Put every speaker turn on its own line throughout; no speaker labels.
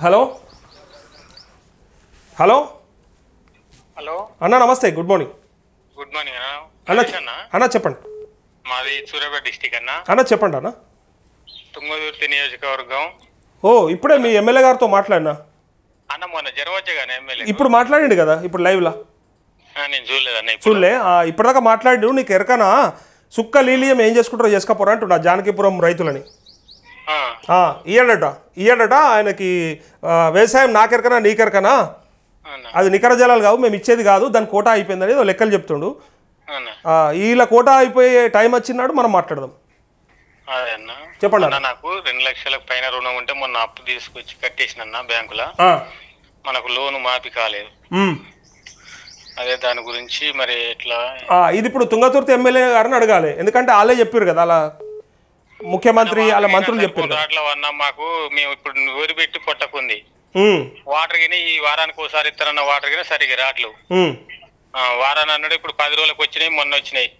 Hello hello
hello
అన్న నమస్తే good morning.
Good morning
అన్న చెప్పండి.
మాది సూర్యాపేట డిస్టిక్
అన్న చెప్పండి అన్న.
తుంగతుర్తి నియోజకవర్గం.
ఓ ఇప్పుడే మీ ఎమ్మెల్యే గారితో మాట్లాడినా
అన్న మొన్న జ్వరం వచ్చేగానే ఎమ్మెల్యే
ఇప్పుడు మాట్లాడండి కదా ఇప్పుడు లైవ్లా
నేను చూడలేదన్న
చూడలే ఇప్పటిదాకా మాట్లాడి నీకు ఎరకనా సుక్క లీలియం ఏం చేసుకుంటారో చేసుకోపోరా అంటున్నా జానకీపురం రైతులని ఇయ్యడట ఆయనకి వ్యవసాయం నాకెరకనా నీకెరకనా అది నికర జలాలు కావు మేము ఇచ్చేది కాదు దాని కోటా అయిపోయిందని లెక్కలు చెప్తుండు. వీళ్ళ కోటా అయిపోయే టైం వచ్చినాడు మనం మాట్లాడదాం.
చెప్పండి అన్న. నాకు 2 లక్షలకు పైన రుణం ఉంటే మొన్న అప్పు తీసుకొచ్చి కట్టేసిన బ్యాంకులో మనకు లోను మాఫీ కాలేదు. అదే దాని గురించి మరి ఎట్లా
ఇది ఇప్పుడు తుంగతుర్తి ఎమ్మెల్యే గారిని అడగాలి ఎందుకంటే వాళ్ళే చెప్పారు కదా అలా ముఖ్యమంత్రి వాళ్ళ మంత్రులు చెప్పారు.
అట్లా అన్నా మాకు మేము ఇప్పుడు ఊరి పెట్టి పొట్టకుంది వాటర్ గిని ఈ వారానికి ఒకసారి ఇస్తారన్న వాటర్ గిని సరిగ్గా రావట్లేవు. వారాన్ని అన్నాడు ఇప్పుడు 10 రోజులకు వచ్చినాయి మొన్న వచ్చినాయి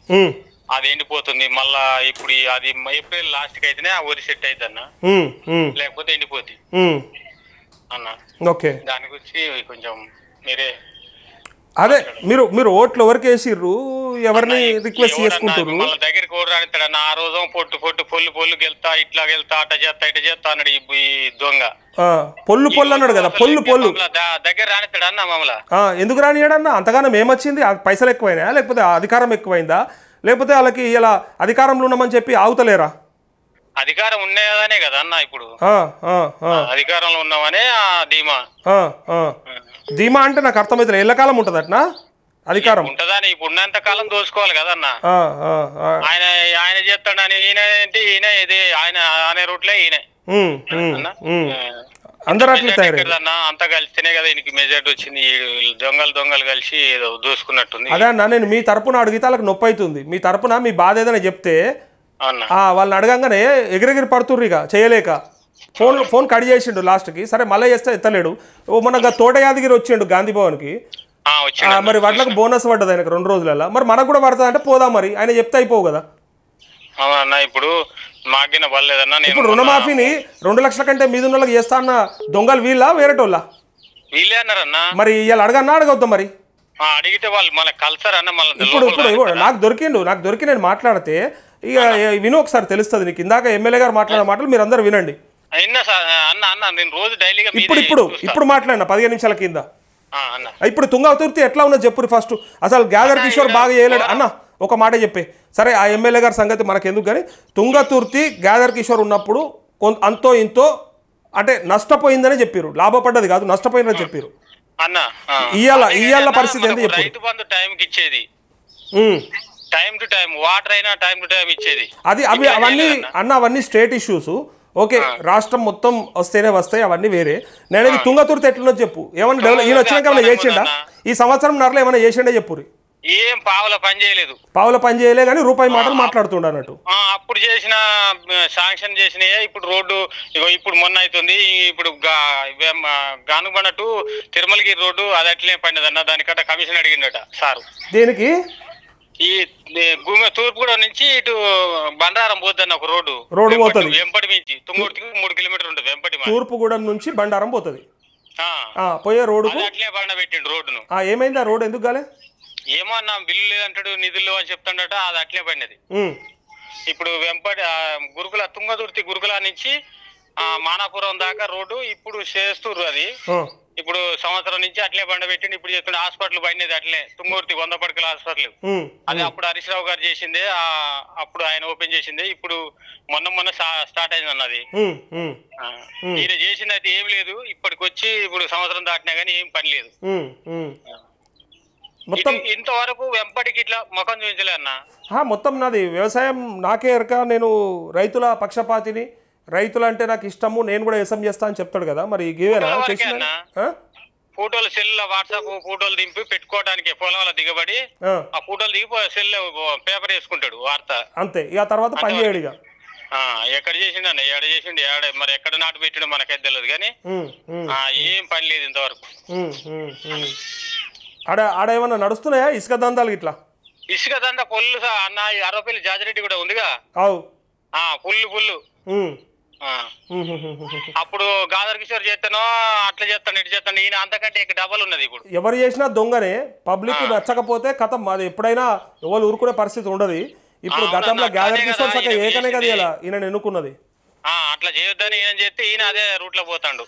అది ఎండిపోతుంది మళ్ళా ఇప్పుడు అది ఏప్రిల్ లాస్ట్ కి అయితేనే ఆ ఊరి సెట్ అయితే అన్న లేకపోతే ఎండిపోతుంది అన్న.
ఓకే
దాని గురించి కొంచెం మీరే
అదే మీరు మీరు ఓట్లు ఎవరికి వేసిర్రు ఎవరిని రిక్వెస్ట్ చేసుకుంటారు
మళ్ళీ దగ్గరికి ఓడి రానిస్తాడన్న ఆ రోజు పొట్టు పొట్టు పొల్లు గెలుతా ఇట్లా గెలుతా అట చేస్తా ఇట చేస్తా అన్నాడు ఈ దొంగ.
పొల్లు అన్నాడు కదా పొల్లు
దగ్గర రానిస్తాడన్న మమ్మల్ని
ఎందుకు రానియడన్నా అంతగానం ఏమొచ్చింది పైసలు ఎక్కువైనా లేకపోతే అధికారం ఎక్కువైందా లేకపోతే వాళ్ళకి ఇలా అధికారంలో ఉన్నామని చెప్పి ఆగుతలేరా?
అధికారం ఉండేదనే కదా అన్న ఇప్పుడు అధికారంలో ఉన్నామనే
ధీమా అంటే నాకు అర్థమైతే ఎల్లకాలం ఉంటుంది అట్నా అధికారం
ఉంటదని ఇప్పుడు ఉన్నంత కాలం దోసుకోవాలి కదన్న. ఆయన ఆయన చేస్తాడని ఈయన ఏంటి ఈయన ఇది ఆయన అనే రూట్లే ఈయన
అందరూ అట్లా తయారన్నా
అంతా కలిస్తేనే కదా ఈయనకి మెజార్టీ వచ్చింది. దొంగలు కలిసి ఏదో దోసుకున్నట్టుంది.
అదే అన్న నేను మీ తరపున అడిగితే వాళ్ళకి నొప్పి అవుతుంది. మీ తరపున మీ బాధ ఏదైనా చెప్తే వాళ్ళని అడగంగానే ఎగిరెగిరి పడుతుర్రు ఇక చేయలేక ఫోన్ కట్ చేసిండు లాస్ట్కి. సరే మళ్ళీ చేస్తే ఎత్తలేడు. మన తోట యాదగిరి వచ్చిండు గాంధీ భవన్కి మరి వాటికి బోనస్ పడ్డది ఆయనకు 2 రోజులలో మరి మనకు కూడా పడుతుంది అంటే పోదాం మరి ఆయన చెప్తే అయిపోవు కదా.
అవునన్నా ఇప్పుడు మాకిన పర్లేదన్నా.
ఇప్పుడు రుణమాఫీని 2 లక్షల కంటే మీద ఉన్న వాళ్ళకి చేస్తా అన్న దొంగలు వీళ్ళ వేరేటోళ్ళ
వీళ్ళే అన్నారన్నా.
మరి ఇవాళ అడగన్నా అడగవుతాం మరి
అడిగితే వాళ్ళు మన కల్చరన్న
ఇప్పుడు నాకు దొరికి నేను మాట్లాడితే ఇక విను ఒకసారి తెలుస్తుంది నీకు. ఇందాక ఎమ్మెల్యే గారు మాట్లాడిన మాటలు మీరు అందరు వినండి. ఇప్పుడు మాట్లాడినా 15 నిమిషాల కింద. ఇప్పుడు తుంగతుర్తి ఎట్లా ఉన్నది చెప్పు ఫస్ట్. అసలు గ్యాదర్ కిషోర్ బాగా చేయలేడు అన్న ఒక మాట చెప్పే. సరే ఆ ఎమ్మెల్యే గారి సంగతి మనకు ఎందుకు కానీ తుంగతుర్తి గ్యాదర్ కిషోర్ ఉన్నప్పుడు అంతో ఇంతో అంటే నష్టపోయిందని చెప్పారు, లాభపడ్డది కాదు నష్టపోయిందని చెప్పారు. ఇయ్యాల పరిస్థితి ఏంటి చెప్పు.
రైతు బంధు టైంకి ఇచ్చేది టైం టు టైం వాటర్ అయినా టైం టు టైం ఇచ్చేది
అది అవన్నీ స్టేట్ ఇష్యూస్. ఓకే రాష్ట్రం మొత్తం వస్తేనే వస్తాయి అవన్నీ వేరే. నేను తుంగతుర్తి ఎట్లున్నో చెప్పు. ఏమన్నా డెవలప్ ఈయన వచ్చినాక ఏమైనా చేసిండా ఈ సంవత్సరం నరలో ఏమైనా చేసిండే చెప్పురి.
ఏం పావుల పని
చేయలే కానీ రూపాయి మాటలు మాట్లాడుతుండ అన్నట్టు.
అప్పుడు చేసిన శాంక్షన్ చేసినాయే ఇప్పుడు రోడ్డు ఇప్పుడు మొన్న అవుతుంది. ఇప్పుడు గానుగొండ టు తిరుమలగిరి రోడ్డు అది అట్లే పడినదన్న దానికట్ట కమిషన్ అడిగిండట సారు.
దేనికి?
ఈ తూర్పుగూడ నుంచి ఇటు బండారం పోతుంది ఒక రోడ్డు
పోతుంది
వెంపటి నుంచి తుంగూర్తికి 3 కిలోమీటర్లు ఉంటుంది. వెంపటి
తూర్పుగూడెం నుంచి బండారం పోతుంది పోయే రోడ్డు
అట్లే బండ పెట్టిండు రోడ్డును.
ఏమైంది ఆ రోడ్డు ఎందుకు కాలే?
ఏమో అన్న బిల్లు లేదంటాడు నిధులు అని చెప్తాడట అది అట్లే పడినది. ఇప్పుడు వెంపటి గురుకుల తుంగతుర్తి గురుకుల నుంచి మానాపురం దాకా రోడ్డు ఇప్పుడు చేస్తుర్రు. అది ఇప్పుడు సంవత్సరం నుంచి అట్లే బండ పెట్టిండు. ఇప్పుడు చెప్తుండే హాస్పిటల్ పడినది అట్లే తుంగూర్తి 100 పడకల హాస్పిటల్. అది అప్పుడు హరీష్ రావు గారు చేసిందే అప్పుడు ఆయన ఓపెన్ చేసిందే. ఇప్పుడు మొన్న స్టార్ట్ అయింది అన్నది. ఈయన చేసింది అయితే ఏం లేదు. ఇప్పటికి వచ్చి ఇప్పుడు సంవత్సరం దాటినా గానీ ఏం పని లేదు. ఇంతవరకు వెంపటికి ఇట్లా ముఖం చూపించలే అన్న.
మొత్తం నాది వ్యవసాయం నాకే ఎరక. నేను రైతుల పక్షపాతిని, రైతులు అంటే నాకు ఇష్టము, నేను కూడా వ్యవసాయం చేస్తా అని చెప్తాడు కదా. మరి
ఫోటోలు సెల్ వాట్సాప్ ఫోటోలు దింపి పెట్టుకోవడానికి పొలాల దిగబడి ఆ ఫోటోలు దిగి సెల్ పేపర్ వేసుకుంటాడు వార్త అంతే. ఇక తర్వాత పని చేయడు. ఇక ఎక్కడ చేసిండన్న ఏడ చేసిండు మరి ఎక్కడ నాటు పెట్టిండు మనకైతే తెలియదు కానీ ఏం పని లేదు ఇంతవరకు.
ఆడ ఏమన్నా నడుస్తున్నాయా ఇసుక దందాలు ఇట్లా?
ఇసుక దందా పొల్లు అన్న 60 జాజిరెడ్డి కూడా ఉందిగా పుల్లు అప్పుడు గాదర్ కిషోర్ చేస్తానో అట్లా చేస్తాను ఇటు చేస్తాను, ఈయన అంతకంటే డబల్ ఉన్నది. ఇప్పుడు
ఎవరు చేసినా దొంగనే, పబ్లిక్ నచ్చకపోతే కథం, అది ఎప్పుడైనా ఎవరు ఊరుకునే పరిస్థితి ఉండదు. ఇప్పుడు గతంలో గాదర్ కిషోర్ సక్క ఏకనే కదా ఇలా ఈయన ఎన్నుకున్నది.
అట్లా చేయొద్దని ఈయన చేస్తే ఈయన అదే రూట్ లో పోతాడు,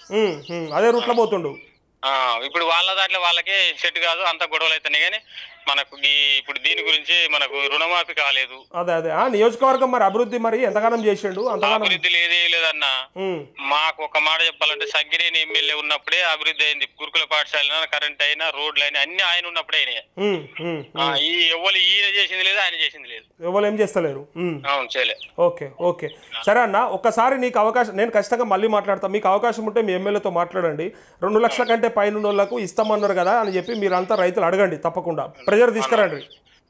అదే రూట్ లో పోతుండు.
ఇప్పుడు వాళ్ళ దాంట్లో వాళ్ళకే సెట్ కాదు, అంత గొడవలు అవుతున్నాయి. కానీ మనకు ఇప్పుడు దీని గురించి మనకు రుణమాఫీ కాలేదు.
అదే అదే నియోజకవర్గం మరి అభివృద్ధి మరి ఎంతగానం చేసిండు? అంతగానం
అభివృద్ధి లేదన్నా. మాకు ఒక మాట చెప్పాలంటే సంగిరేని ఎమ్మెల్యే ఉన్నప్పుడే అభివృద్ధి అయింది. గురుకుల పాఠశాల, కరెంట్ అయినా, రోడ్లు అయినా అన్ని ఆయన ఉన్నప్పుడే అయినాయి. ఈ ఎవరు ఈయన చేసింది లేదు, ఆయన చేసింది లేదు,
ఎవరు ఏం చేస్తలేరు.
అవును చేయలే.
ఓకే ఓకే సరే అన్న, ఒక్కసారి నీకు అవకాశం, నేను ఖచ్చితంగా మళ్ళీ మాట్లాడతాను. మీకు అవకాశం ఉంటే మీ ఎమ్మెల్యేతో మాట్లాడండి. 2 లక్షల కంటే పైన వాళ్ళకు ఇస్తామన్నారు కదా అని చెప్పి మీరంతా రైతులు అడగండి, తప్పకుండా ప్రెజర్ తీసుకురండి.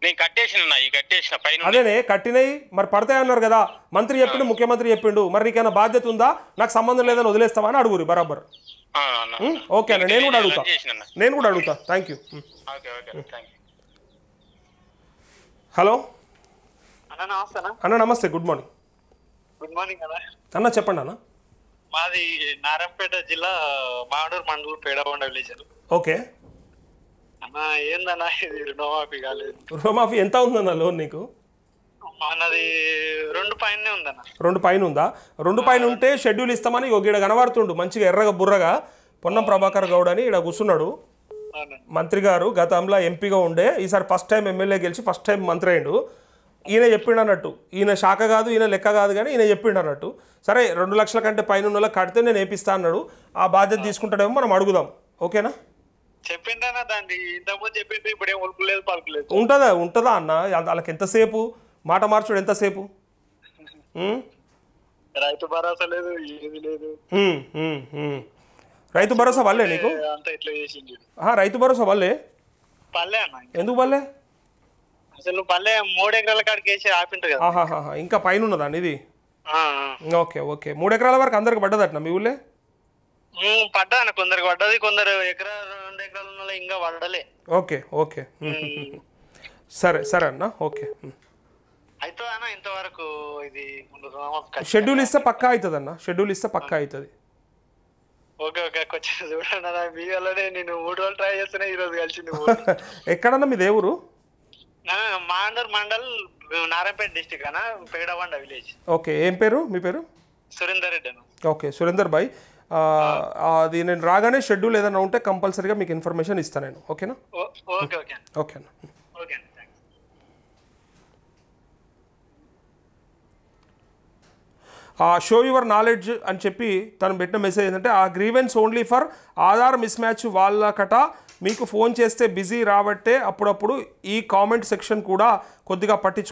నేను కట్టేసిన పైన
అదేనే కట్టినవి మరి పడతాయన్నారు కదా, మంత్రి చెప్పిండు, ముఖ్యమంత్రి చెప్పిండు, మరి నీకైనా బాధ్యత ఉందా? నాకు సంబంధం లేదని వదిలేస్తావా అని అడుగురి బరాబర్. ఓకే అన్న, నేను కూడా అడుగుతా. Thank you. హలో అన్న, నమస్తే, గుడ్ మార్నింగ్.
గుడ్ మార్నింగ్ అన్న.
అన్న చెప్పండి అన్న.
మాది నారాయణపేట జిల్లా మాడూరు మండలం పేడకొండ విలేజ్.
ఓకే
అన్న, ఏందన్నా ఇది రుణమాఫీ కాలేదు?
రుణమాఫీ ఎంత ఉందన్న లోన్ నీకు?
మనది 2 పైనే ఉందన్న.
2 పైన ఉందా? 2 పైన ఉంటే షెడ్యూల్ ఇస్తామని ఈడ కనబడుతుండు మంచిగా ఎర్రగా బుర్రగా పొన్నం ప్రభాకర్ గౌడ్ అని ఈడ కూర్చున్నాడు. మంత్రి గారు గతంలో ఎంపీగా ఉండే, ఈసారి ఫస్ట్ టైం ఎమ్మెల్యే గెలిచి ఫస్ట్ టైం మంత్రి అయ్యిండు. ఈయన చెప్పిండు అన్నట్టు, ఈయన శాఖ కాదు, ఈయన లెక్క కాదు, కానీ ఈయన చెప్పిండు అన్నట్టు. సరే 2 లక్షల కంటే పైన ఉన్న వాళ్ళకి కడితే నేను వేపిస్తా అన్నాడు. ఆ బాధ్యత తీసుకుంటాడేమో, మనం అడుగుదాం. ఓకేనా?
చెప్పిండన్నా, దాన్ని ఇంతకుముందు చెప్పిండు, ఇప్పుడేం ఉలుకులేదు పలుకులేదు.
ఉంటుందా అన్న? వాళ్ళకి ఎంతసేపు మాట మార్చుడు, ఎంతసేపు?
రైతు భరోసా లేదు, ఏది లేదు.
రైతు భరోసా వల్లే నీకు?
అంతా ఇట్లా చేసింది.
రైతు భరోసా వల్లే?
పల్లె అన్న.
ఎందుకు వల్లే?
అసలు పల్లె 3 ఎకరాల కాడికి వేసి ఆపింటారు
కదా. ఇంకా పైన ఉన్నదా ఇది? ఓకే ఓకే 3 ఎకరాల వరకు అందరికి పడ్డదట మీ ఊళ్ళే?
పడ్డా అన్న, కొందరికి పడ్డది, కొందరు 2 ఎకరాల ఉన్న ఇంకా పడలే.
ఓకే ఓకే సరే అన్న. ఓకే
అయితే అన్న, ఇంతవరకు ఇది
షెడ్యూల్ ఇస్తే పక్కా అవుతుంది అన్న, షెడ్యూల్ ఇస్తే పక్కా అవుతుంది.
ఓకే ఓకే కొంచెం చూడండి, మీ వల్లనే నేను 3 రోజులు ట్రై చేస్తున్నా, ఈ రోజు కలిసింది.
ఎక్కడన్నా మీ దేవురు?
మాండూర్ మండల్, నారాయణపేట డిస్టిక్ అన్న, పేడకొండ విలేజ్.
ఓకే, ఏం పేరు మీ పేరు?
సురేందర్ రెడ్డి అన్న.
ఓకే సురేందర్ భాయ్, అది నేను రాగానే షెడ్యూల్ ఏదైనా ఉంటే కంపల్సరీగా మీకు ఇన్ఫర్మేషన్ ఇస్తాను నేను. ఓకేనా?
ఓకే ఓకే
ఓకే అన్న.
ఓకే.
షో యువర్ నాలెడ్జ్ అని చెప్పి తను పెట్టిన మెసేజ్ ఏంటంటే, ఆ grievance only for Aadhaar mismatch వాళ్ళకట, మీకు ఫోన్ చేస్తే బిజీ రాబట్టే అప్పుడప్పుడు ఈ కామెంట్ సెక్షన్ కూడా కొద్దిగా